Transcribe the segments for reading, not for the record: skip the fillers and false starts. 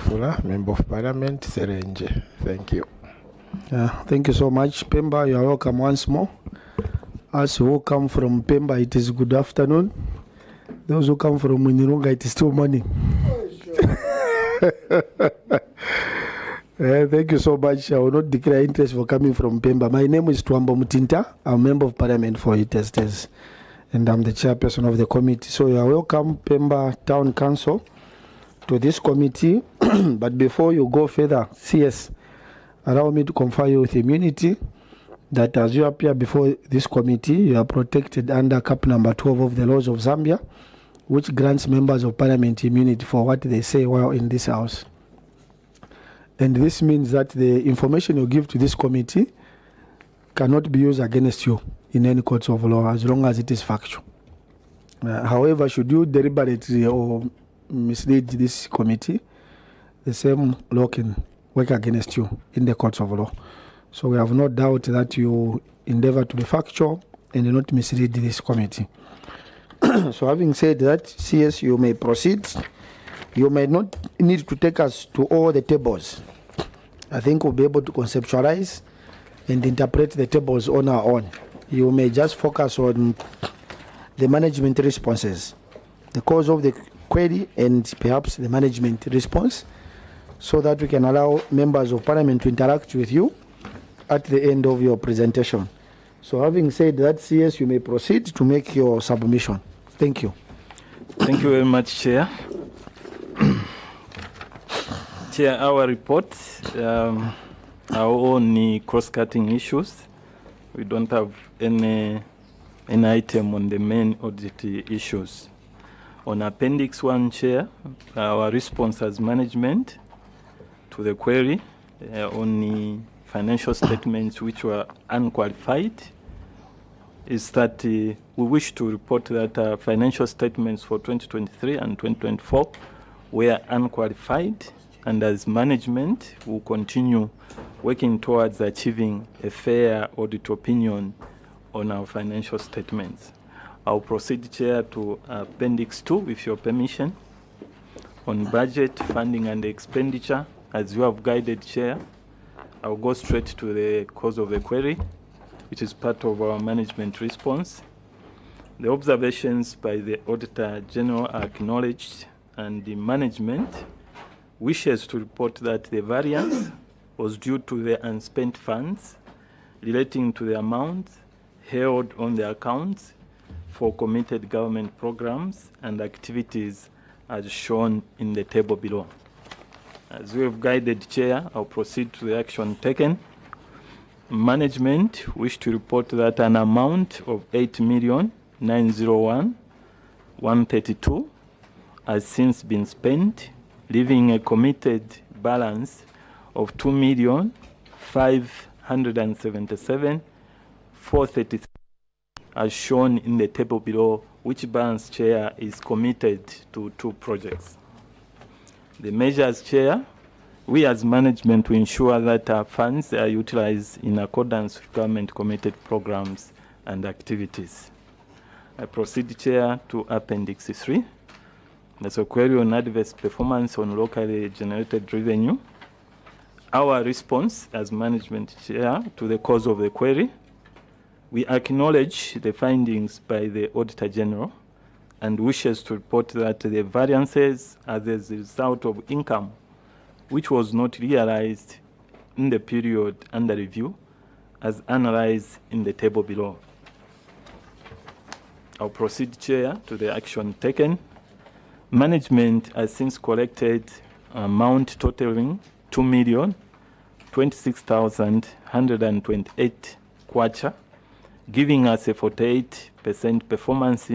Wafula, Member of Parliament, Serenje. Thank you. Thank you so much, PEMBA. You are welcome once more. As who come from PEMBA, it is good afternoon. Those who come from Munirunga, it is still morning. Thank you so much. I will not declare interest for coming from PEMBA. My name is Twambo Mutinta. I'm a Member of Parliament for Itestes, and I'm the chairperson of the committee. So you are welcome, PEMBA Town Council, to this committee. But before you go further, CS, allow me to confer you with immunity that as you appear before this committee, you are protected under Cap number 12 of the laws of Zambia, which grants members of Parliament immunity for what they say while in this house. And this means that the information you give to this committee cannot be used against you in any court of law as long as it is factual. However, should you deliberately or mislead this committee, the same law can work against you in the courts of law. So we have no doubt that you endeavor to be factual and not mislead this committee. So having said that, CS, you may proceed. You may not need to take us to all the tables. I think we'll be able to conceptualize and interpret the tables on our own. You may just focus on the management responses, the cause of the query, and perhaps the management response, so that we can allow members of Parliament to interact with you at the end of your presentation. So having said that, CS, you may proceed to make your submission. Thank you. Thank you very much, Chair. Chair, our report are only cross-cutting issues. We don't have any item on the main audit issues. On Appendix 1, Chair, our response as management to the query on the financial statements which were unqualified is that we wish to report that financial statements for 2023 and 2024 were unqualified, and as management will continue working towards achieving a fair audit opinion on our financial statements. I'll proceed, Chair, to Appendix 2 with your permission. On budget, funding and expenditure, as you have guided, Chair, I'll go straight to the cause of the query, which is part of our management response. The observations by the Auditor General are acknowledged, and the management wishes to report that the variance was due to the unspent funds relating to the amount held on the accounts for committed government programs and activities as shown in the table below. As we have guided, Chair, I'll proceed to the action taken. Management wish to report that an amount of 8,901,132 has since been spent, leaving a committed balance of 2,577,433 as shown in the table below, which balance, Chair, is committed to 2 projects. The measures, Chair, we as management will ensure that our funds are utilized in accordance with government committed programs and activities. I proceed, Chair, to Appendix 3. That's a query on adverse performance on locally generated revenue. Our response as management, Chair, to the cause of the query, we acknowledge the findings by the Auditor General and wishes to report that the variances are the result of income which was not realized in the period under review as analyzed in the table below. I'll proceed, Chair, to the action taken. Management has since collected an amount totaling 2,026,128 kwacha, giving us a 48% performance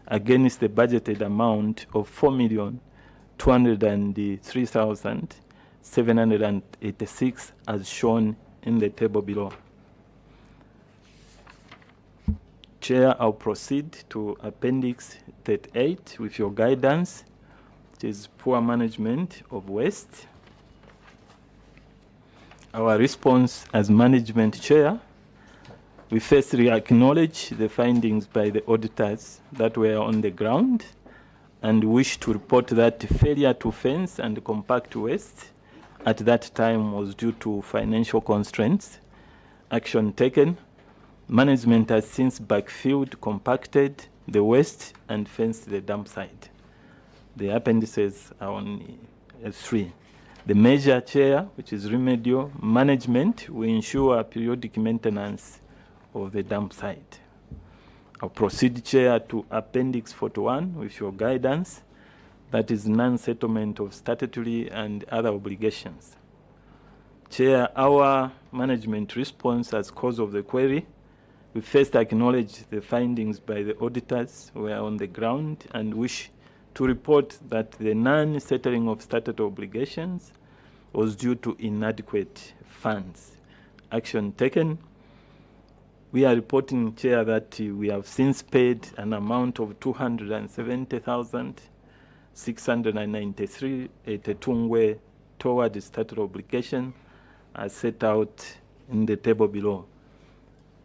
against the budgeted amount of 4,203,786 as shown in the table below. Chair, I'll proceed to Appendix 38 with your guidance, which is poor management of waste. Our response as management, Chair, we firstly acknowledge the findings by the auditors that were on the ground and wish to report that failure to fence and compact waste at that time was due to financial constraints. Action taken. Management has since backfilled, compacted the waste and fenced the dump site. The appendices are on 3. The measure, Chair, which is remedial management, will ensure periodic maintenance of the dump site. I'll proceed, Chair, to Appendix 41 with your guidance. That is non-settlement of statutory and other obligations. Chair, our management response as cause of the query. We first acknowledge the findings by the auditors who are on the ground and wish to report that the non-settling of statutory obligations was due to inadequate funds. Action taken. We are reporting, Chair, that we have since paid an amount of 270,693 etungwe toward the statutory obligation as set out in the table below.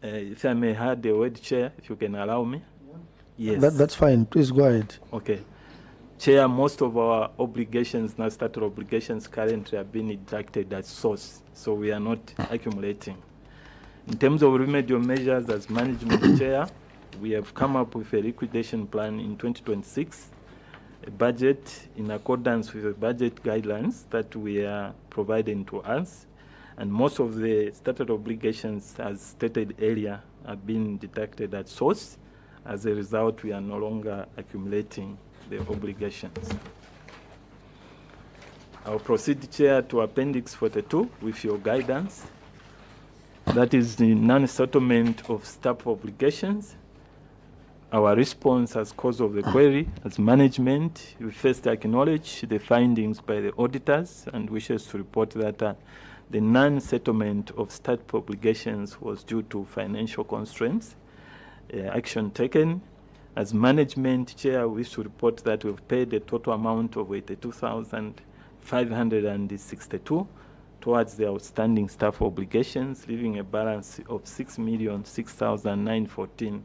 If I may add the word, Chair, if you can allow me. Yes. That's fine. Please go ahead. Okay. Chair, most of our obligations, now statutory obligations, currently have been deducted at source, so we are not accumulating. In terms of remedial measures as management, Chair, we have come up with a liquidation plan in 2026, a budget in accordance with the budget guidelines that we are providing to us, and most of the statutory obligations, as stated earlier, have been deducted at source. As a result, we are no longer accumulating the obligations. I'll proceed, Chair, to Appendix 42 with your guidance. That is the non-settlement of staff obligations. Our response as cause of the query, as management, we first acknowledge the findings by the auditors and wishes to report that the non-settlement of staff obligations was due to financial constraints. Action taken. As management, Chair, we wish to report that we've paid a total amount of 82,562 towards the outstanding staff obligations, leaving a balance of 6,006,914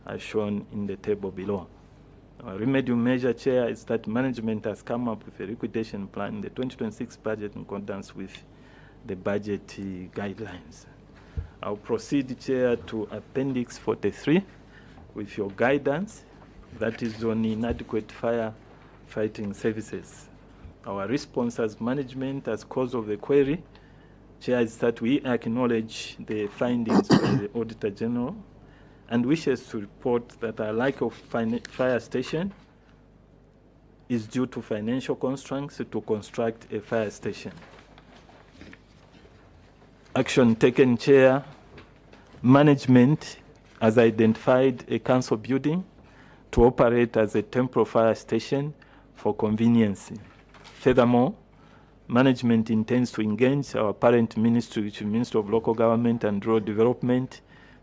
as shown in the table below. Our remedial measure, Chair, is that management has come up with a liquidation plan in the 2026 budget in accordance with the budget guidelines. I'll proceed, Chair, to Appendix 43 with your guidance. That is on inadequate fire fighting services. Our response as management as cause of the query, Chair, is that we acknowledge the findings by the Auditor General and wishes to report that our lack of fire station is due to financial constraints to construct a fire station. Action taken, Chair. Management has identified a council building to operate as a temporary fire station for convenience. Furthermore, management intends to engage our parent ministry, which is the Ministry of Local Government and Rural Development,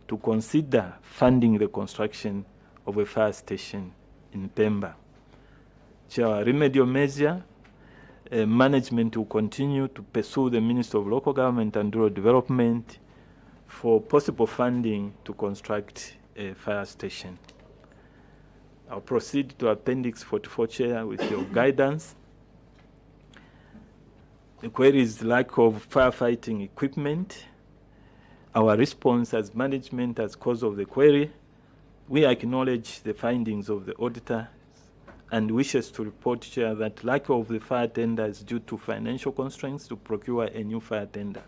to consider funding the construction of a fire station in PEMBA. Chair, remedial measure, management will continue to pursue the Ministry of Local Government and Rural Development for possible funding to construct a fire station. I'll proceed to Appendix 44, Chair, with your guidance. The query is lack of firefighting equipment. Our response as management as cause of the query, we acknowledge the findings of the auditor and wishes to report, Chair, that lack of the fire tender is due to financial constraints to procure a new fire tender.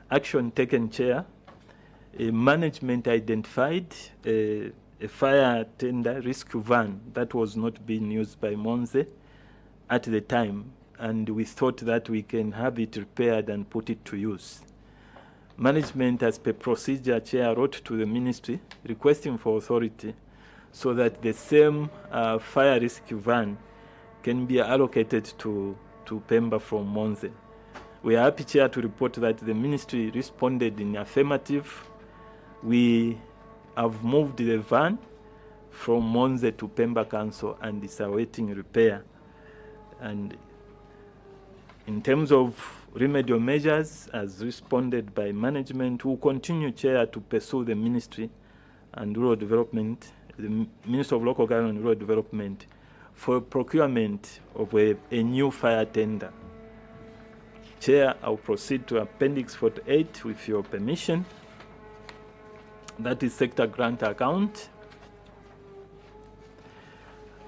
Action taken, Chair. Management identified a fire tender rescue van that was not being used by Monze at the time, and we thought that we can have it repaired and put it to use. Management, as per procedure, Chair, wrote to the ministry requesting for authority so that the same fire rescue van can be allocated to PEMBA from Monze. We are happy, Chair, to report that the ministry responded in affirmative. We have moved the van from Monze to PEMBA Council and is awaiting repair. And in terms of remedial measures, as responded by management, we will continue, Chair, to pursue the Ministry and Rural Development, the Minister of Local Government and Rural Development, for procurement of a new fire tender. Chair, I'll proceed to Appendix 48 with your permission. That is sector grant account.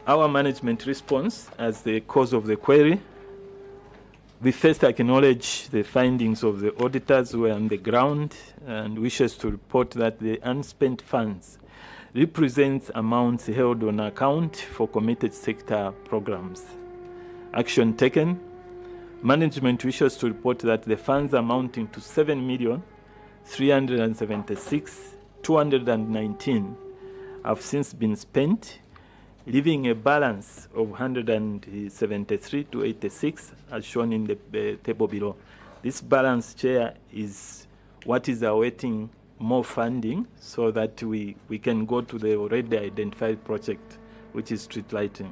Our management response as the cause of the query. We first acknowledge the findings of the auditors who are on the ground and wishes to report that the unspent funds represents amounts held on account for committed sector programs. Action taken. Management wishes to report that the funds amounting to 7,376,219 have since been spent, leaving a balance of 173,286 as shown in the table below. This balance, Chair, is what is awaiting more funding so that we can go to the already identified project, which is street lighting.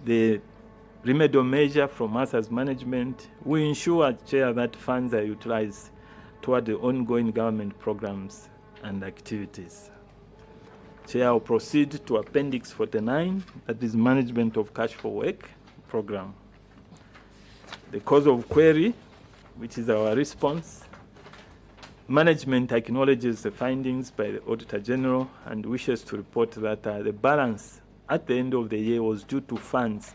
The remedial measure from us as management, we ensure, Chair, that funds are utilized toward the ongoing government programs and activities. Chair, I'll proceed to Appendix 49, that is Management of Cash for Work program. The cause of query, which is our response. Management acknowledges the findings by the Auditor General and wishes to report that the balance at the end of the year was due to funds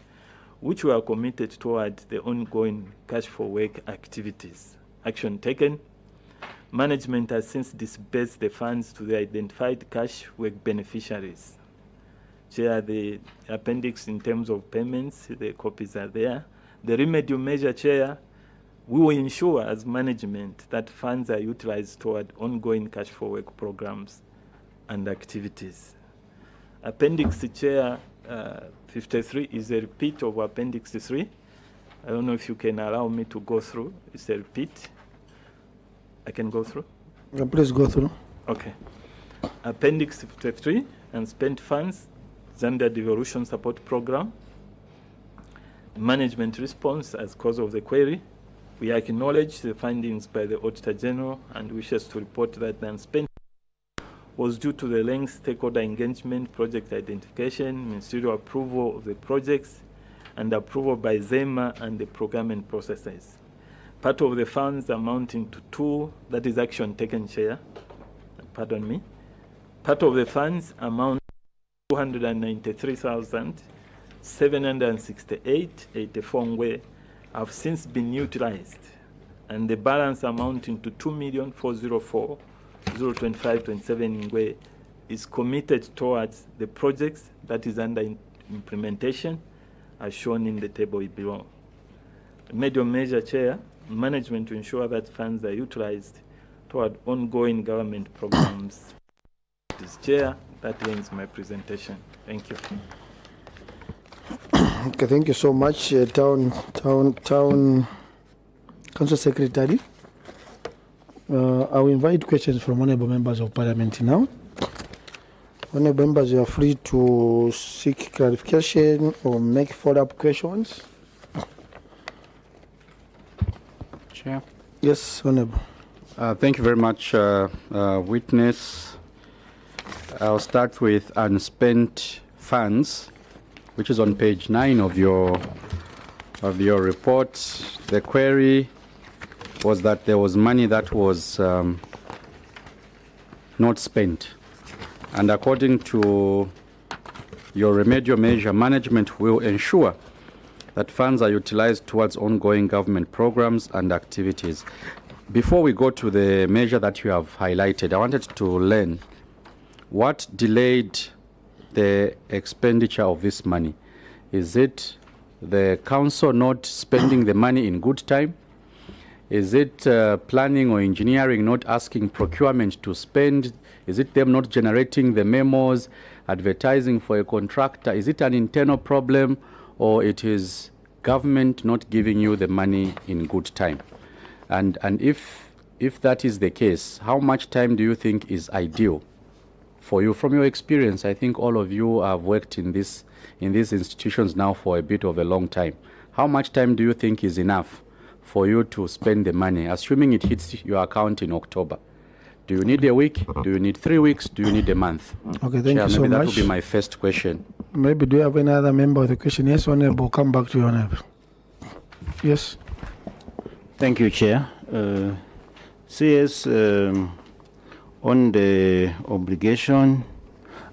which were committed toward the ongoing cash for work activities. Action taken. Management has since disbursed the funds to the identified cash work beneficiaries. Chair, the appendix in terms of payments, the copies are there. The remedial measure, Chair, we will ensure as management that funds are utilized toward ongoing cash for work programs and activities. Appendix, Chair, 53 is a repeat of Appendix 3. I don't know if you can allow me to go through. It's a repeat. I can go through? Please go through. Okay. Appendix 53, unspent funds, Zambia Devolution Support Program. Management response as cause of the query. We acknowledge the findings by the Auditor General and wishes to report that the unspent was due to the length stakeholder engagement, project identification, ministerial approval of the projects, and approval by ZEMA and the procurement processes. Part of the funds amounting to that is action taken, Chair. Pardon me. Part of the funds amount to 293,768.84 ngwe have since been utilized, and the balance amounting to 2,404,025.27 ngwe is committed towards the projects that is under implementation, as shown in the table below. Remedial measure, Chair, management to ensure that funds are utilized toward ongoing government programs. This, Chair, that ends my presentation. Thank you. Okay, thank you so much, Town Council Secretary. I will invite questions from honorable members of Parliament now. Honorable members, you are free to seek clarification or make follow-up questions. Chair. Yes, Honorable. Thank you very much, Witness. I'll start with unspent funds, which is on page 9 of your report. The query was that there was money that was not spent, and according to your remedial measure, management will ensure that funds are utilized towards ongoing government programs and activities. Before we go to the measure that you have highlighted, I wanted to learn what delayed the expenditure of this money. Is it the council not spending the money in good time? Is it planning or engineering not asking procurement to spend? Is it them not generating the memos, advertising for a contractor? Is it an internal problem, or it is government not giving you the money in good time? And if that is the case, how much time do you think is ideal for you? From your experience, I think all of you have worked in these institutions now for a bit of a long time. How much time do you think is enough for you to spend the money, assuming it hits your account in October? Do you need a week? Do you need 3 weeks? Do you need a month? Okay, thank you so much. Maybe that would be my first question. Maybe do you have any other member of the question? Yes, Honorable, come back to you, Honorable. Yes. Thank you, Chair. CS, on the obligation,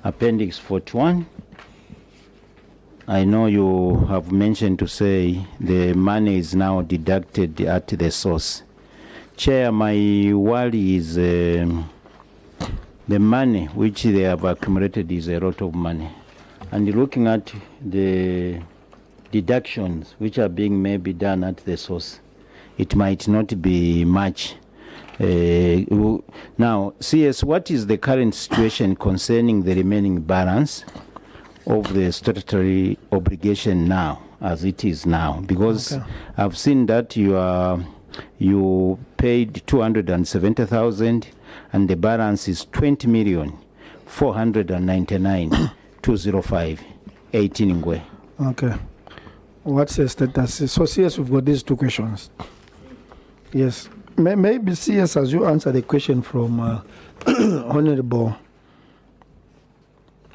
Appendix 41, I know you have mentioned to say the money is now deducted at the source. Chair, my worry is the money which they have accumulated is a lot of money. And looking at the deductions which are being maybe done at the source, it might not be much. Now, CS, what is the current situation concerning the remaining balance of the statutory obligation now, as it is now? Because I've seen that you paid 270,000 and the balance is 20,499,205, 18 Ngwe. Okay. What's the status? So CS, we've got these two questions. Yes. Maybe CS, as you answer the question from Honorable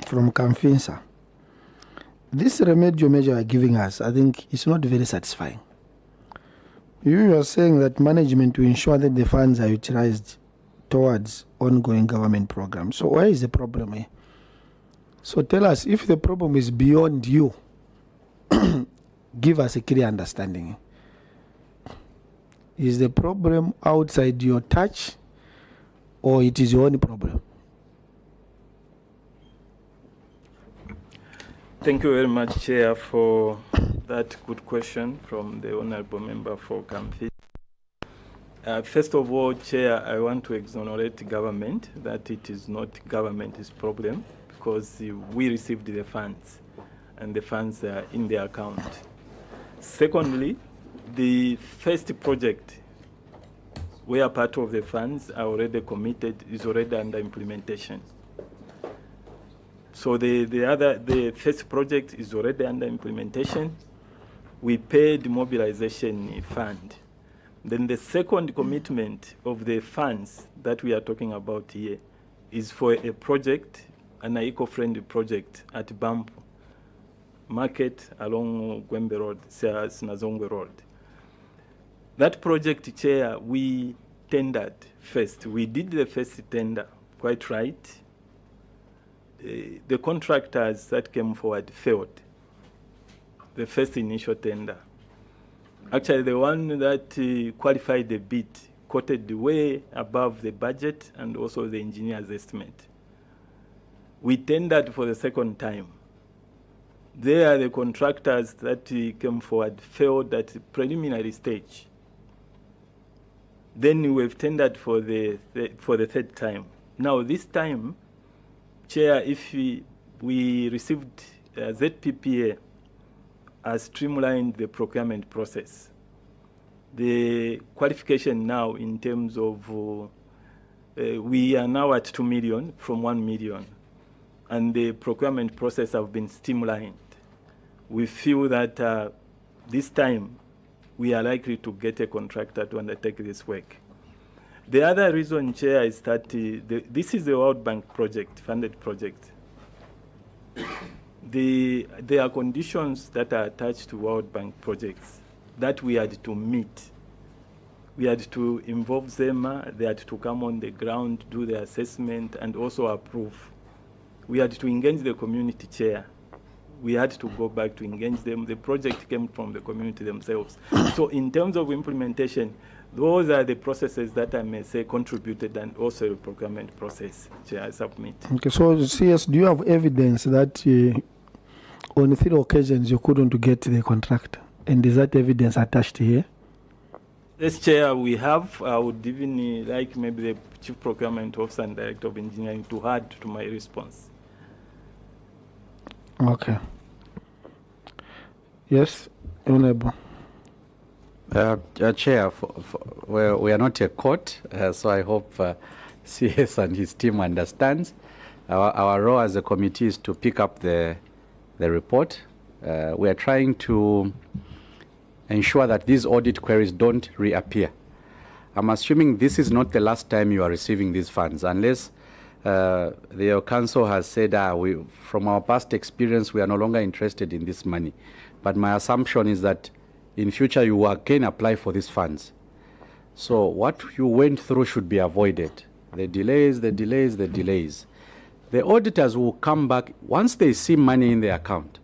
from Kamfinsa, this remedial measure are giving us, I think, is not very satisfying. You are saying that management to ensure that the funds are utilized towards ongoing government programs. So where is the problem here? So tell us, if the problem is beyond you, give us a clear understanding. Is the problem outside your touch, or it is your own problem? Thank you very much, Chair, for that good question from the Honourable Member for Kamfi. First of all, Chair, I want to exonerate government that it is not government's problem, because we received the funds and the funds are in the account. Secondly, the first project where part of the funds are already committed is already under implementation. So the first project is already under implementation. We paid mobilization fund. Then the second commitment of the funds that we are talking about here is for a project, an eco-friendly project at Bampu Market along Gwembe Road, Sinazongwe Road. That project, Chair, we tendered first. We did the first tender, quite right. The contractors that came forward failed the first initial tender. Actually, the one that qualified the bid quoted way above the budget and also the engineer's estimate. We tendered for the second time. There, the contractors that came forward failed at the preliminary stage. Then we've tendered for the third time. Now, this time, Chair, if we received ZPPA has streamlined the procurement process. The qualification now in terms of, we are now at 2 million from 1 million, and the procurement process have been streamlined. We feel that this time we are likely to get a contractor to undertake this work. The other reason, Chair, is that this is a World Bank project, funded project. There are conditions that are attached to World Bank projects that we had to meet. We had to involve ZEMA, they had to come on the ground, do the assessment, and also approve. We had to engage the community, Chair. We had to go back to engage them. The project came from the community themselves. So in terms of implementation, those are the processes that I may say contributed, and also the procurement process, Chair, I submit. Okay, so CS, do you have evidence that on 3 occasions you couldn't get the contract? And is that evidence attached here? Yes, Chair, we have. I would even like maybe the Chief Procurement Officer and Director of Engineering to add to my response. Okay. Yes, Honorable. Chair, we are not a court, so I hope CS and his team understands. Our role as a committee is to pick up the report. We are trying to ensure that these audit queries don't reappear. I'm assuming this is not the last time you are receiving these funds, unless the council has said, from our past experience, we are no longer interested in this money. But my assumption is that in future you will again apply for these funds. So what you went through should be avoided. The delays, the delays, the delays. The auditors will come back once they see money in the account.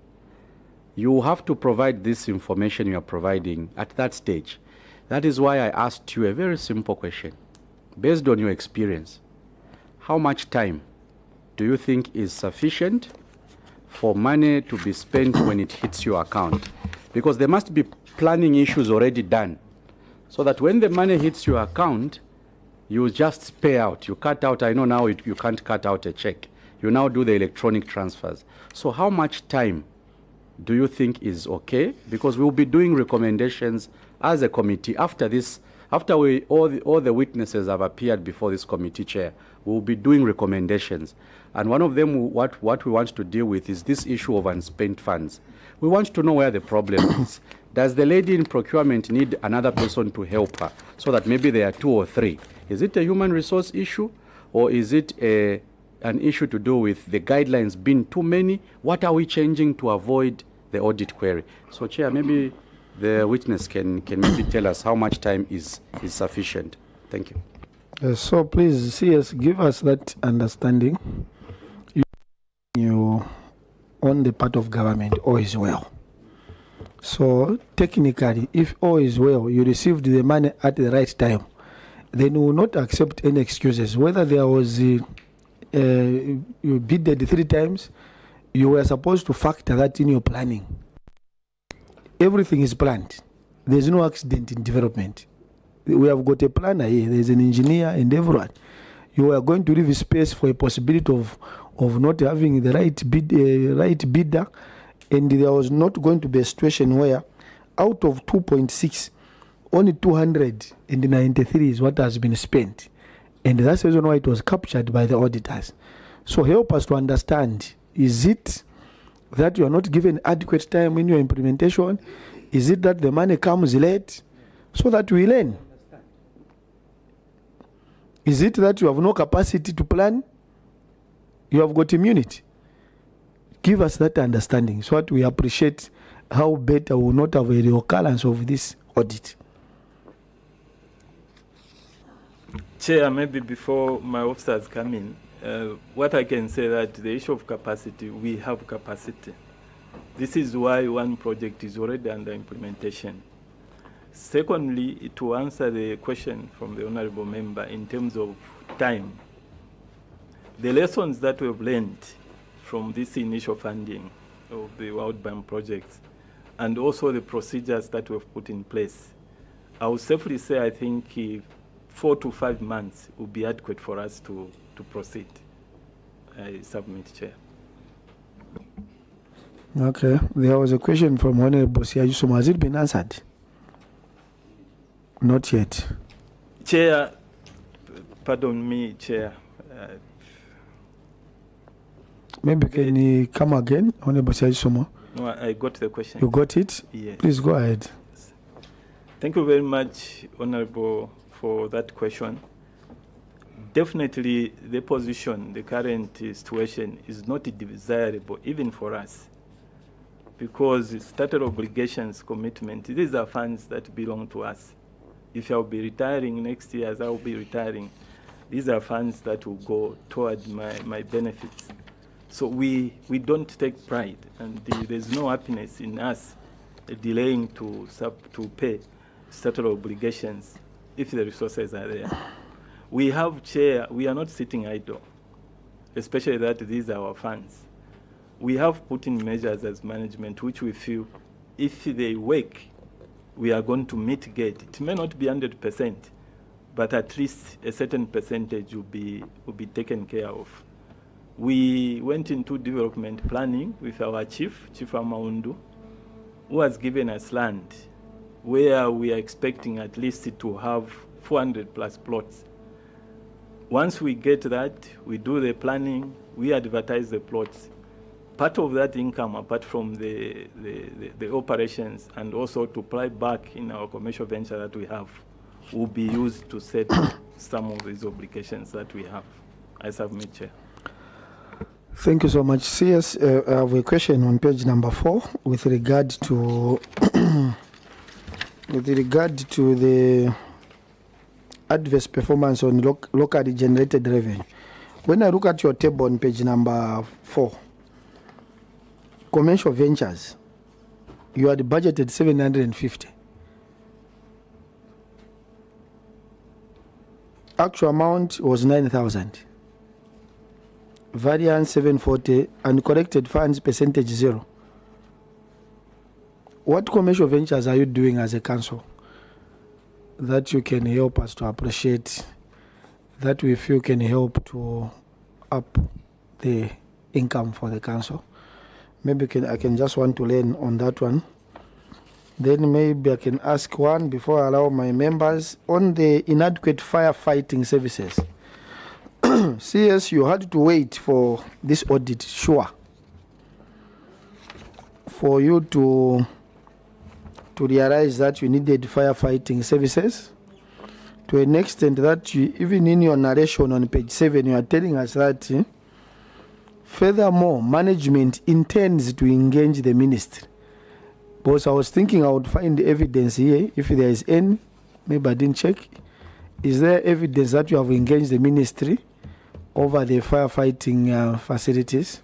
You have to provide this information you are providing at that stage. That is why I asked you a very simple question. Based on your experience, how much time do you think is sufficient for money to be spent when it hits your account? Because there must be planning issues already done, so that when the money hits your account, you just pay out. You cut out. I know now you can't cut out a check. You now do the electronic transfers. So how much time do you think is okay? Because we'll be doing recommendations as a committee after this. After all the witnesses have appeared before this committee chair, we'll be doing recommendations. And one of them, what we want to deal with is this issue of unspent funds. We want to know where the problem is. Does the lady in procurement need another person to help her so that maybe there are 2 or 3? Is it a human resource issue, or is it an issue to do with the guidelines being too many? What are we changing to avoid the audit query? So, Chair, maybe the witness can maybe tell us how much time is sufficient. Thank you. So please, CS, give us that understanding. You on the part of government, all is well. So technically, if all is well, you received the money at the right time, then we will not accept any excuses. Whether there was you bidded 3 times, you were supposed to factor that in your planning. Everything is planned. There's no accident in development. We have got a planner here. There's an engineer and everyone. You are going to leave space for a possibility of not having the right bidder, and there was not going to be a situation where out of 2.6, only 293 is what has been spent. And that's the reason why it was captured by the auditors. So help us to understand, is it that you are not given adequate time in your implementation? Is it that the money comes late? So that we learn. Is it that you have no capacity to plan? You have got immunity. Give us that understanding so that we appreciate how better we will not have a reoccurrence of this audit. Chair, maybe before my officers come in, what I can say that the issue of capacity, we have capacity. This is why one project is already under implementation. Secondly, to answer the question from the Honourable Member in terms of time, the lessons that we have learned from this initial funding of the World Bank projects and also the procedures that we have put in place, I would safely say I think 4 to 5 months will be adequate for us to proceed. I submit, Chair. Okay. There was a question from Honorable Siajusoma. Has it been answered? Not yet. Chair, pardon me, Chair. Maybe can you come again, Honorable Siajusoma? No, I got the question. You got it? Yes. Please go ahead. Thank you very much, Honorable, for that question. Definitely, the position, the current situation is not desirable, even for us, because stated obligations, commitment, these are funds that belong to us. If I'll be retiring next year, as I'll be retiring, these are funds that will go toward my benefits. So we don't take pride, and there's no happiness in us delaying to pay stated obligations if the resources are there. We have, Chair, we are not sitting idle, especially that these are our funds. We have put in measures as management which we feel if they work, we are going to mitigate. It may not be 100%, but at least a certain percentage will be taken care of. We went into development planning with our Chief Amaundu, who has given us land where we are expecting at least to have 400 plus plots. Once we get that, we do the planning, we advertise the plots. Part of that income, apart from the operations and also to apply back in our commercial venture that we have, will be used to set some of these obligations that we have. I submit, Chair. Thank you so much. CS, I have a question on page number 4 with regard to the adverse performance on locally generated revenue. When I look at your table on page number 4, commercial ventures, you had budgeted 750. Actual amount was 9,000. Variance 740 and corrected funds percentage 0. What commercial ventures are you doing as a council that you can help us to appreciate, that we feel can help to up the income for the council? Maybe I can just want to learn on that one. Then maybe I can ask one before I allow my members on the inadequate firefighting services. CS, you had to wait for this audit, sure, for you to realize that you needed firefighting services to an extent that you, even in your narration on page 7, you are telling us that furthermore, management intends to engage the ministry. Because I was thinking I would find evidence here, if there is any, maybe I didn't check. Is there evidence that you have engaged the ministry over the firefighting facilities?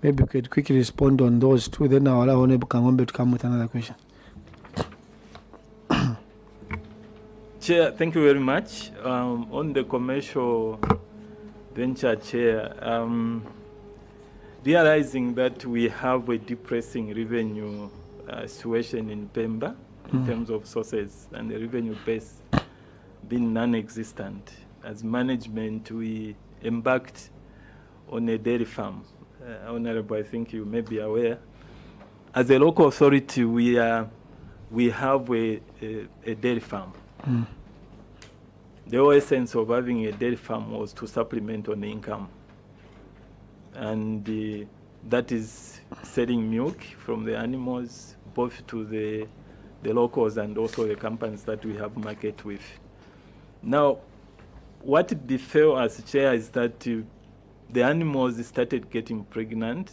Maybe you could quickly respond on those two, then I'll allow Honorable Kangombe to come with another question. Chair, thank you very much. On the commercial venture, Chair, realizing that we have a depressing revenue situation in PEMBA in terms of sources and the revenue base being non-existent, as management, we embarked on a dairy farm. Honorable, I think you may be aware. As a local authority, we have a dairy farm. The whole essence of having a dairy farm was to supplement on the income. And that is selling milk from the animals, both to the locals and also the companies that we have market with. Now, what befell us, Chair, is that the animals started getting pregnant.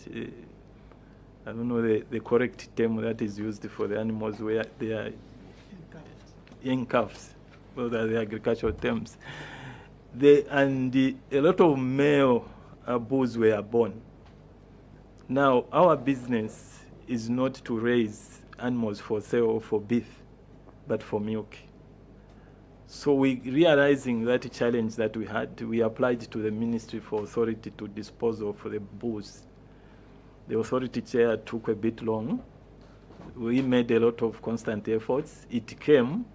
I don't know the correct term that is used for the animals where they are young calves. Those are the agricultural terms. And a lot of male bulls were born. Now, our business is not to raise animals for sale or for beef, but for milk. So we, realizing that challenge that we had, we applied to the Ministry for Authority to dispose of the bulls. The authority, Chair, took a bit long. We made a lot of constant efforts. It came,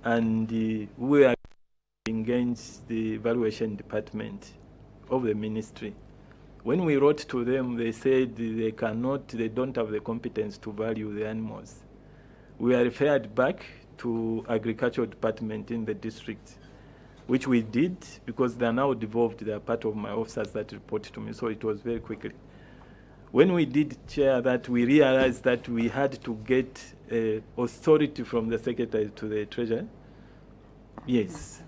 and we were engaged the evaluation department of the ministry. When we wrote to them, they said they don't have the competence to value the animals. We are referred back to agricultural department in the district, which we did because they are now devolved. They are part of my officers that report to me, so it was very quickly. When we did, Chair, that, we realized that we had to get authority from the secretary to the treasurer. Yes,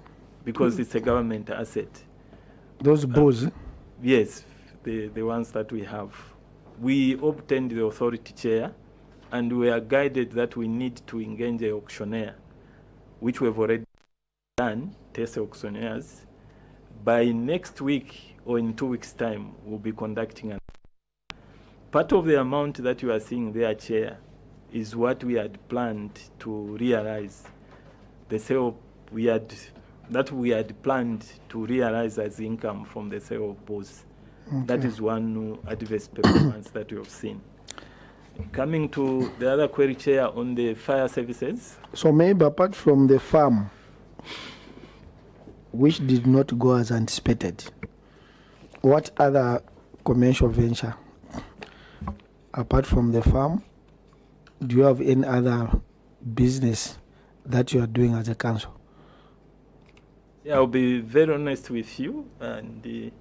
because it's a government asset. Those bulls? Yes, the ones that we have. We obtained the authority, Chair, and we are guided that we need to engage the auctioneer, which we have already done, test auctioneers. By next week or in 2 weeks' time, we'll be conducting an. Part of the amount that you are seeing there, Chair, is what we had planned to realize. The sale we had planned to realize as income from the sale of bulls. Okay. That is one adverse performance that we have seen. Coming to the other query, Chair, on the fire services. So maybe apart from the farm, which did not go as anticipated, what other commercial venture, apart from the farm, do you have any other business that you are doing as a council? Yeah, I'll be very honest with you and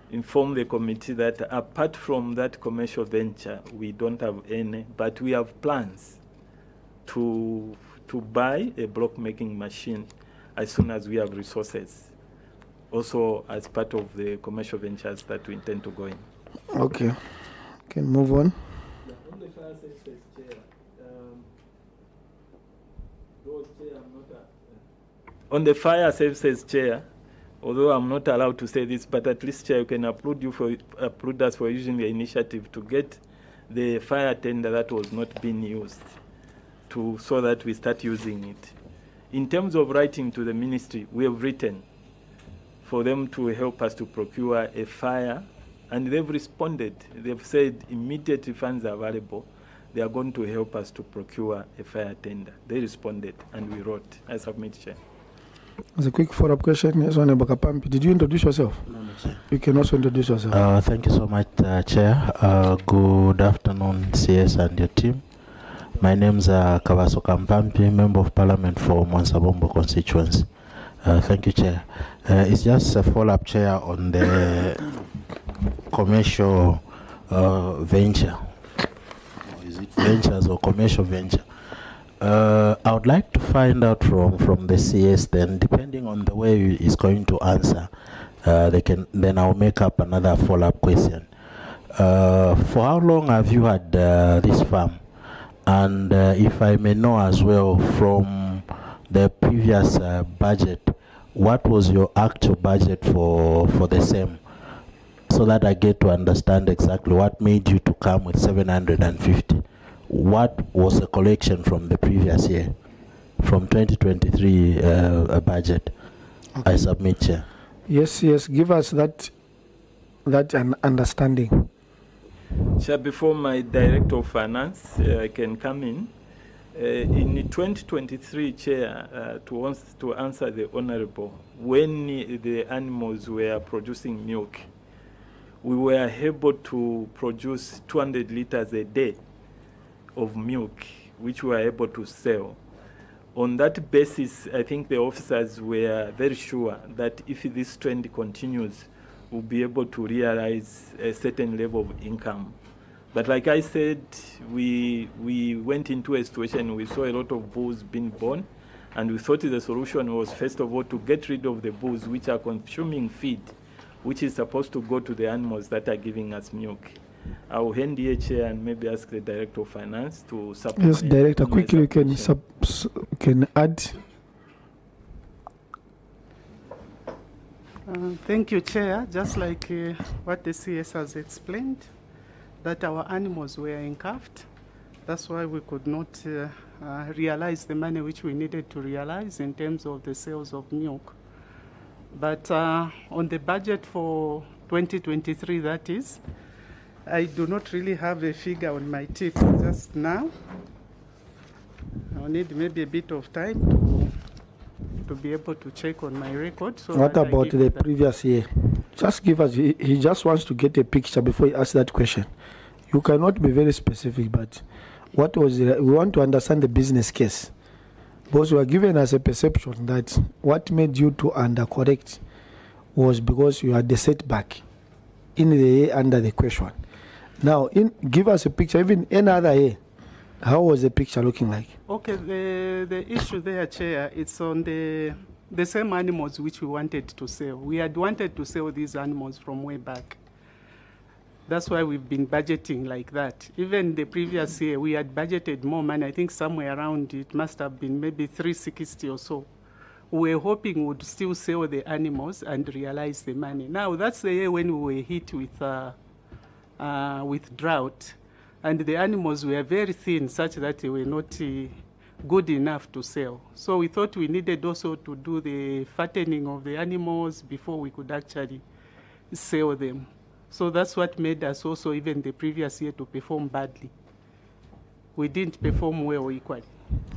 inform the committee that apart from that commercial venture, we don't have any, but we have plans to buy a block making machine as soon as we have resources. also as part of the commercial ventures that we intend to go in. Okay. Can move on. On the fire services, Chair, on the fire services, Chair, although I'm not allowed to say this, but at least, Chair, you can applaud us for using the initiative to get the fire tender that was not being used so that we start using it. In terms of writing to the ministry, we have written for them to help us to procure a fire, and they've responded. They've said immediately funds are available, they are going to help us to procure a fire tender. They responded, and we wrote. I submit, Chair. As a quick follow-up question, yes, Honorable Kapampi, did you introduce yourself? No, Chair. You can also introduce yourself. Thank you so much, Chair. Good afternoon, CS and your team. My name is Kabaso Kampampi, Member of Parliament for Mwansabombo constituency. Thank you, Chair. It's just a follow-up, Chair, on the commercial venture. Or is it ventures or commercial venture? I would like to find out from the CS then, depending on the way he's going to answer, then I'll make up another follow-up question. For how long have you had this farm? And if I may know as well, from the previous budget, what was your actual budget for the same? So that I get to understand exactly what made you to come with 750. What was the collection from the previous year, from 2023 budget? Okay. I submit, Chair. Yes, give us that an understanding. Chair, before my Director of Finance, I can come in. In 2023, Chair, to answer the Honourable, when the animals were producing milk, we were able to produce 200 litres a day of milk, which we were able to sell. On that basis, I think the officers were very sure that if this trend continues, we'll be able to realize a certain level of income. But like I said, we went into a situation, we saw a lot of bulls being born, and we thought the solution was, first of all, to get rid of the bulls which are consuming feed, which is supposed to go to the animals that are giving us milk. I'll hand the Chair and maybe ask the Director of Finance to supplement. Yes, Director, quickly you can add. Thank you, Chair. Just like what the CS has explained, that our animals were encuffed. That's why we could not realize the money which we needed to realize in terms of the sales of milk. But on the budget for 2023, that is, I do not really have a figure on my tip just now. I'll need maybe a bit of time to be able to check on my record. So what about the previous year? Just give us, he just wants to get a picture before he asks that question. You cannot be very specific, but what was we want to understand the business case. Because you are giving us a perception that what made you to undercorrect was because you had the setback in the year under the question. Now, give us a picture, even any other year. How was the picture looking like? Okay, the issue there, Chair, it's on the same animals which we wanted to sell. We had wanted to sell these animals from way back. That's why we've been budgeting like that. Even the previous year, we had budgeted more money. I think somewhere around it must have been maybe 360 or so. We were hoping we would still sell the animals and realize the money. Now, that's the year when we were hit with drought. And the animals were very thin, such that they were not good enough to sell. So we thought we needed also to do the fattening of the animals before we could actually sell them. So that's what made us also, even the previous year, to perform badly. We didn't perform well equally.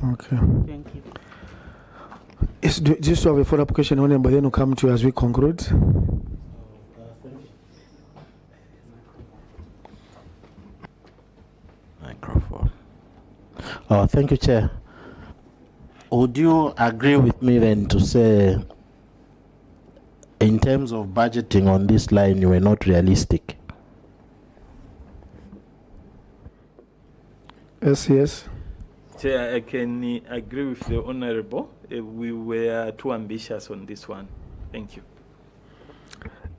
Okay. Thank you. Just to have a follow-up question, but then we'll come to you as we conclude. Microphone. Thank you, Chair. Would you agree with me then to say, in terms of budgeting on this line, you were not realistic? Yes. Chair, I can agree with the Honourable. We were too ambitious on this one. Thank you.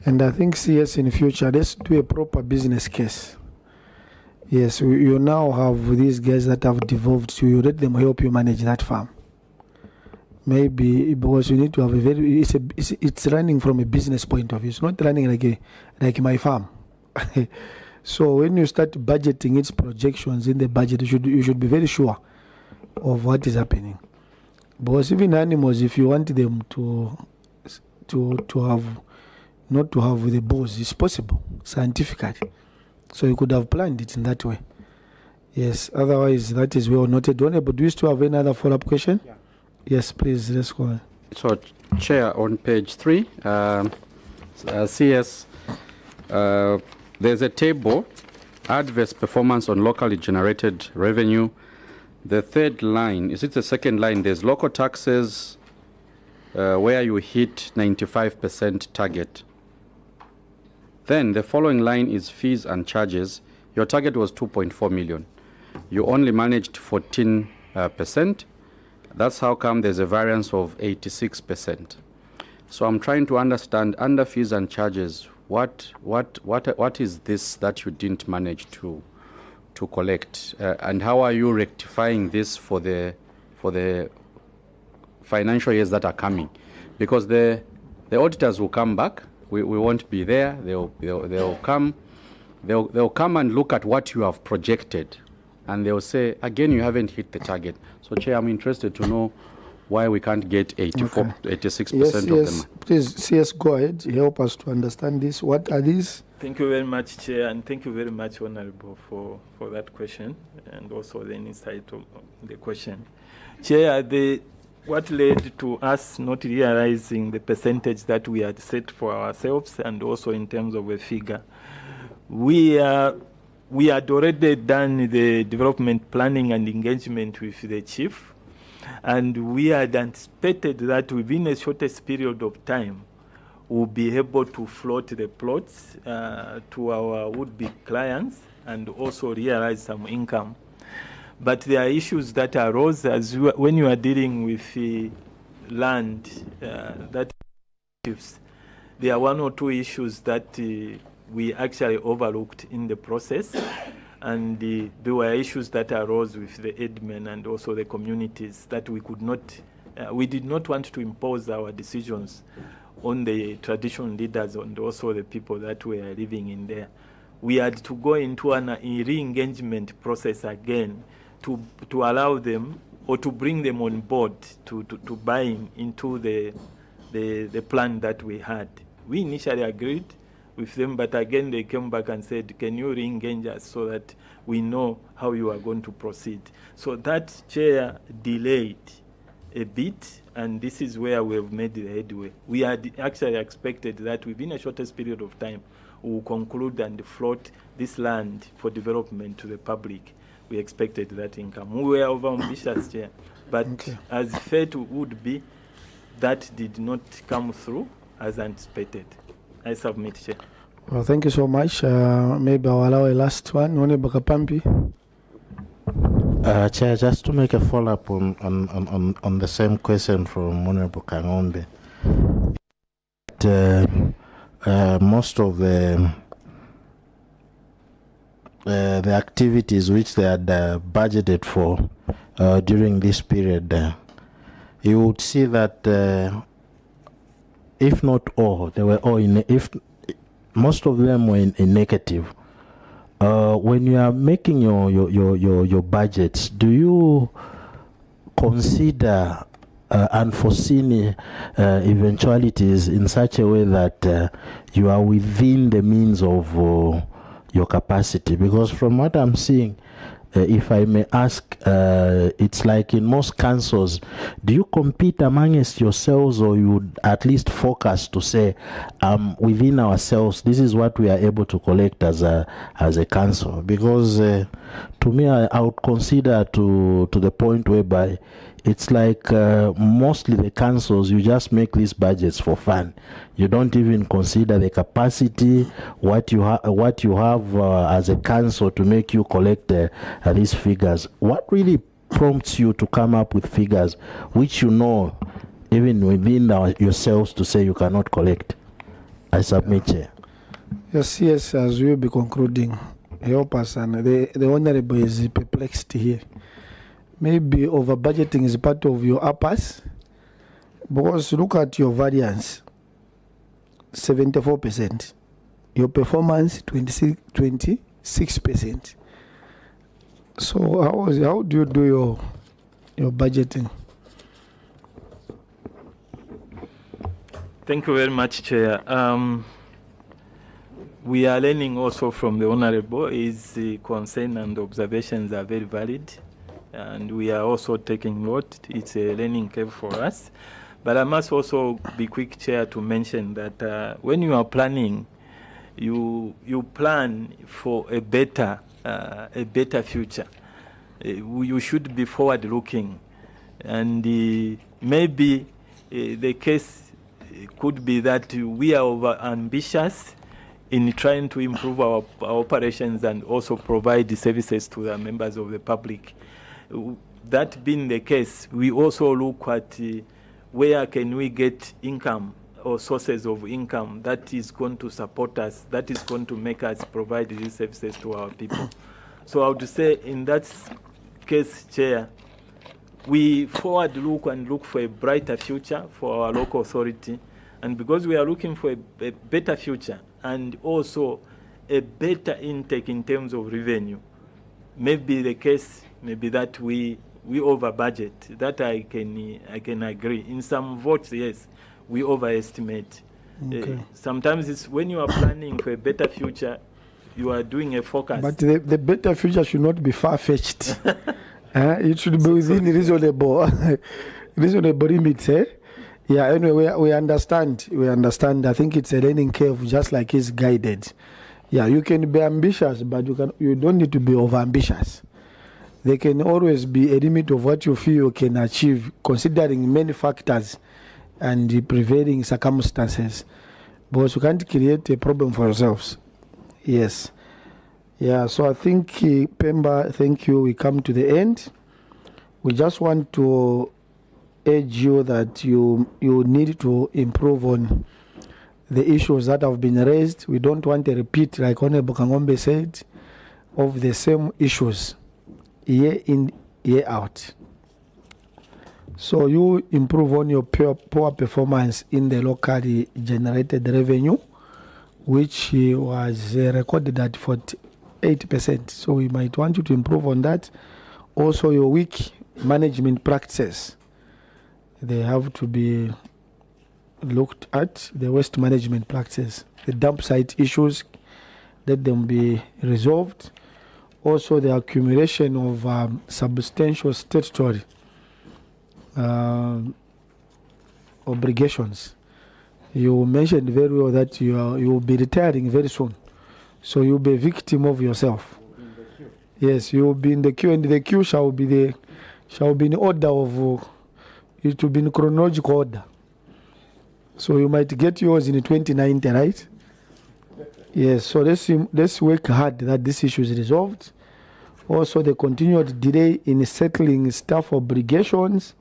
And I think CS in future, let's do a proper business case. Yes, you now have these guys that have devolved to you. Let them help you manage that farm. Maybe because you need to have a very, it's running from a business point of view. It's not running like my farm. So when you start budgeting its projections in the budget, you should be very sure of what is happening. Because even animals, if you want them to have, not to have the bulls, it's possible scientifically. So you could have planned it in that way. Yes, otherwise that is well noted. Do you still have any other follow-up question? Yeah. Yes, please, let's go on. So, Chair, on page 3, CS, there's a table, adverse performance on locally generated revenue. The third line, is it the second line? There's local taxes where you hit 95% target. Then the following line is fees and charges. Your target was 2.4 million. You only managed 14%. That's how come there's a variance of 86%. So I'm trying to understand, under fees and charges, what is this that you didn't manage to collect, and how are you rectifying this for the financial years that are coming? Because the auditors will come back. We won't be there. They'll come and look at what you have projected, and they'll say, again, you haven't hit the target. So, Chair, I'm interested to know why we can't get 86% of them. Please, CS, go ahead. Help us to understand this. What are these? Thank you very much, Chair, and thank you very much, Honorable, for that question and also the insight of the question. Chair, what led to us not realizing the percentage that we had set for ourselves, and also in terms of a figure, we had already done the development planning and engagement with the chief, and we had anticipated that within a shortest period of time, we'll be able to float the plots to our would-be clients and also realize some income. But there are issues that arose when you are dealing with land that there are one or two issues that we actually overlooked in the process, and there were issues that arose with the admin and also the communities that we did not want to impose our decisions on the traditional leaders and also the people that were living in there. We had to go into a re-engagement process again to allow them or to bring them on board to buy into the plan that we had. We initially agreed with them, but again they came back and said, can you re-engage us so that we know how you are going to proceed? So that, Chair, delayed a bit, and this is where we have made the headway. We had actually expected that within a shortest period of time, we will conclude and float this land for development to the public. We expected that income. We were over-ambitious, Chair, but as fate would be, that did not come through as anticipated. I submit, Chair. Well, thank you so much. Maybe I'll allow a last one. Honorable Kapampi. Chair, just to make a follow-up on the same question from Honorable Kangombe. Most of the activities which they had budgeted for during this period, you would see that if not all, they were all most of them were in negative. When you are making your budgets, do you consider unforeseen eventualities in such a way that you are within the means of your capacity? Because from what I'm seeing, if I may ask, it's like in most councils, do you compete amongst yourselves, or you would at least focus to say, within ourselves, this is what we are able to collect as a council? Because to me, I would consider to the point whereby it's like mostly the councils, you just make these budgets for fun. You don't even consider the capacity, what you have as a council to make you collect these figures. What really prompts you to come up with figures which you know, even within yourselves, to say you cannot collect? I submit, Chair. Yes, as we will be concluding, help us, and the Honorable is perplexed here. Maybe over budgeting is part of your uppers, because look at your variance, 74%. Your performance, 26%. So how do you do your budgeting? Thank you very much, Chair. We are learning also from the Honorable. His concern and observations are very valid, and we are also taking note. It's a learning curve for us. But I must also be quick, Chair, to mention that when you are planning, you plan for a better future. You should be forward-looking, and maybe the case could be that we are over-ambitious in trying to improve our operations and also provide the services to the members of the public. That being the case, we also look at where can we get income or sources of income that is going to support us, that is going to make us provide these services to our people. So I would say in that case, Chair, we forward look and look for a brighter future for our local authority. And because we are looking for a better future and also a better intake in terms of revenue, maybe the case may be that we over budget. That I can agree. In some votes, yes, we overestimate. Okay. Sometimes it's when you are planning for a better future, you are doing a forecast. But the better future should not be far-fetched. It should be within reasonable limits. Yeah, anyway, we understand. I think it's a learning curve, just like it's guided. Yeah, you can be ambitious, but you don't need to be over-ambitious. There can always be a limit of what you feel you can achieve, considering many factors and the prevailing circumstances. Because you can't create a problem for yourselves. Yes. Yeah, so I think, PEMBA, thank you. We come to the end. We just want to urge you that you need to improve on the issues that have been raised. We don't want a repeat, like Honorable Kangombe said, of the same issues year in, year out. So you improve on your poor performance in the locally generated revenue, which was recorded at 48%. So we might want you to improve on that. Also, your weak management practices, they have to be looked at. The waste management practices, the dump site issues, let them be resolved. Also, the accumulation of substantial statutory obligations. You mentioned very well that you will be retiring very soon, so you'll be a victim of yourself. Yes, you will be in the queue, and the queue shall be in order of it will be in chronological order. So you might get yours in 2090, right? Yes. So let's work hard that this issue is resolved. Also, the continued delay in settling staff obligations,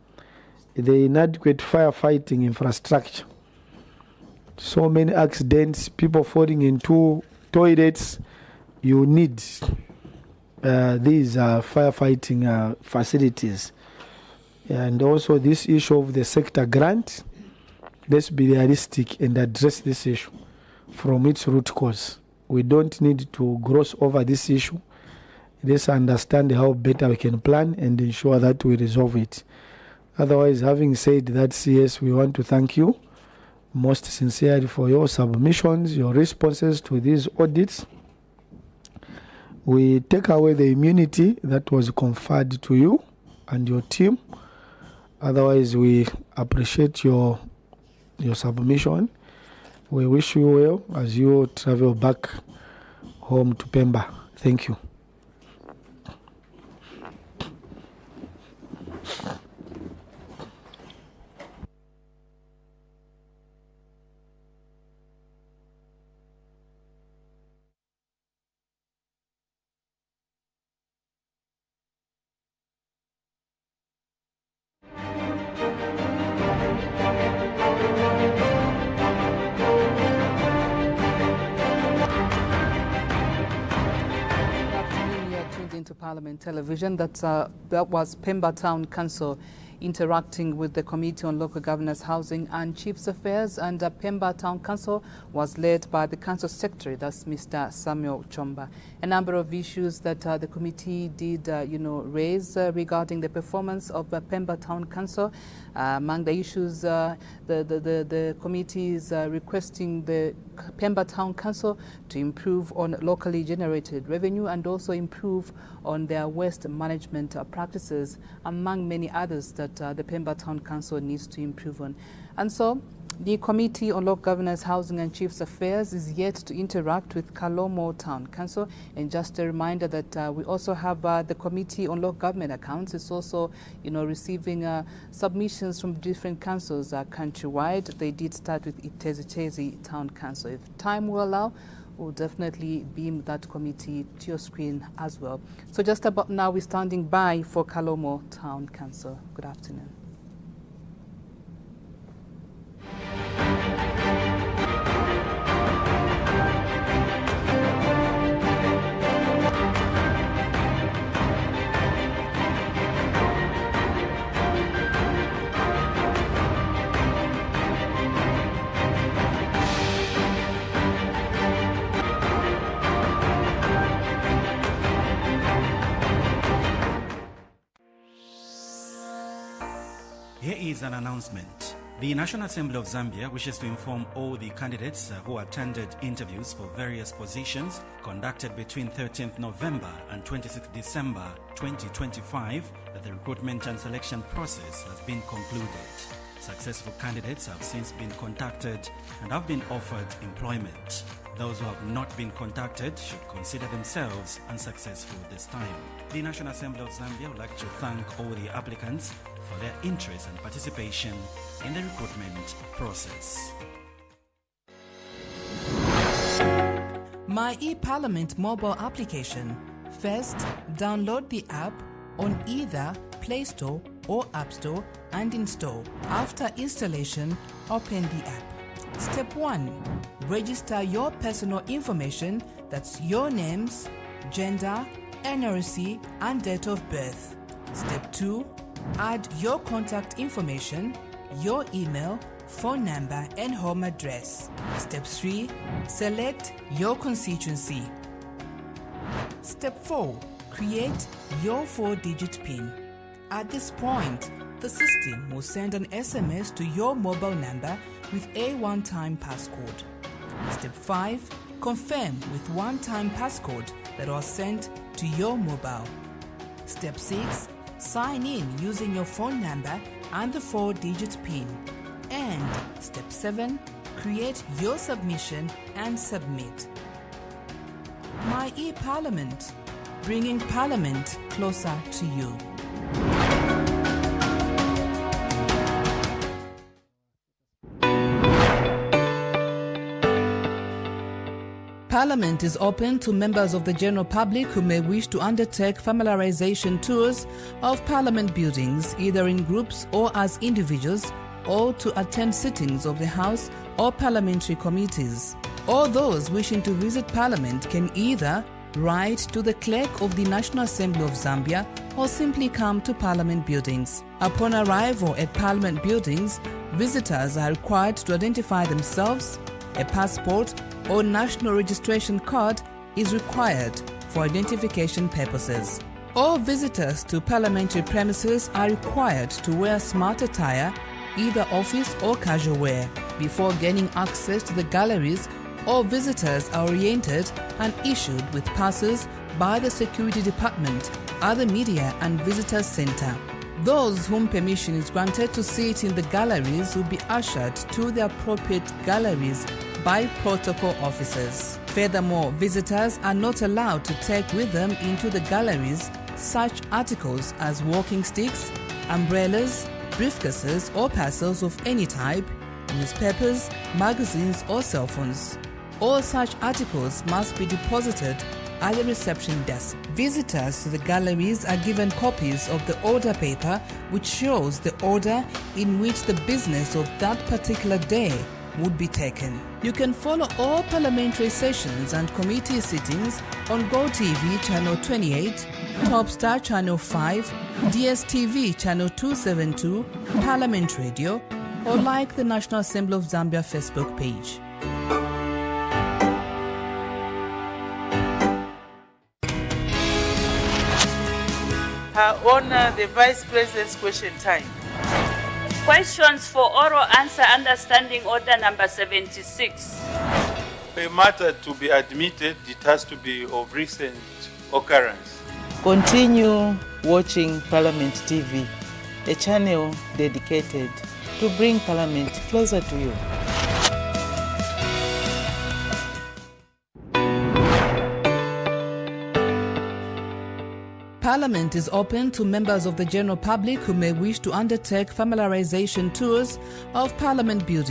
the inadequate firefighting infrastructure. So many accidents, people falling into toilets. You need these firefighting facilities. And also this issue of the sector grant. Let's be realistic and address this issue from its root cause. We don't need to gloss over this issue. Let's understand how better we can plan and ensure that we resolve it. Otherwise, having said that, CS, we want to thank you most sincerely for your submissions, your responses to these audits. We take away the immunity that was conferred to you and your team. Otherwise, we appreciate your submission. We wish you well as you travel back home to PEMBA. Thank you. Parliament Television. That was PEMBA Town Council interacting with the Committee on Local Governance, Housing and Chiefs Affairs, and PEMBA Town Council was led by the Council Secretary, that's Mr. Samuel Chomba. A number of issues that the committee did, raise regarding the performance of PEMBA Town Council. Among the issues, the committee is requesting the PEMBA Town Council to improve on locally generated revenue and also improve on their waste management practices, among many others that the PEMBA Town Council needs to improve on. And so the Committee on Local Governance, Housing and Chiefs Affairs is yet to interact with Kalomo Town Council. And just a reminder that we also have the Committee on Local Government Accounts. It's also, receiving submissions from different councils countrywide. They did start with Itezi Town Council. If time will allow, we'll definitely beam that committee to your screen as well. So just about now, we're standing by for Kalomo Town Council. Good afternoon. Here is an announcement. The National Assembly of Zambia wishes to inform all the candidates who attended interviews for various positions conducted between 13th November and 26th December 2025 that the recruitment and selection process has been concluded. Successful candidates have since been contacted and have been offered employment. Those who have not been contacted should consider themselves unsuccessful this time. The National Assembly of Zambia would like to thank all the applicants for their interest and participation in the recruitment process. My eParliament mobile application. First, download the app on either Play Store or App Store and install. After installation, open the app. Step 1. Register your personal information, that's your names, gender, NRC, and date of birth. Step 2. Add your contact information, your email, phone number, and home address. Step 3. Select your constituency. Step 4. Create your 4-digit PIN. At this point, the system will send an SMS to your mobile number with a one-time passcode. Step 5. Confirm with one-time passcode that was sent to your mobile. Step 6. Sign in using your phone number and the 4-digit PIN. And Step 7. Create your submission and submit. My eParliament, bringing Parliament closer to you. Parliament is open to members of the general public who may wish to undertake familiarization tours of Parliament buildings, either in groups or as individuals, or to attend sittings of the House or parliamentary committees. All those wishing to visit Parliament can either write to the Clerk of the National Assembly of Zambia or simply come to Parliament buildings. Upon arrival at Parliament buildings, visitors are required to identify themselves. A passport or national registration card is required for identification purposes. All visitors to parliamentary premises are required to wear smart attire, either office or casual wear. Before gaining access to the galleries, all visitors are oriented and issued with passes by the Security Department at the Media and Visitors Center. Those whom permission is granted to sit in the galleries will be ushered to the appropriate galleries by protocol officers. Furthermore, visitors are not allowed to take with them into the galleries such articles as walking sticks, umbrellas, briefcases or parcels of any type, newspapers, magazines or cell phones. All such articles must be deposited at the reception desk. Visitors to the galleries are given copies of the order paper which shows the order in which the business of that particular day would be taken. You can follow all parliamentary sessions and committee sittings on GoTV Channel 28, Topstar Channel 5, DSTV Channel 272, Parliament Radio, or like the National Assembly of Zambia Facebook page. Her Honor, the Vice President's question time. Questions for oral answer understanding order number 76. For a matter to be admitted, it has to be of recent occurrence. Continue watching Parliament TV, a channel dedicated to bring Parliament closer to you. Parliament is open to members of the general public who may wish to undertake familiarization tours of Parliament buildings.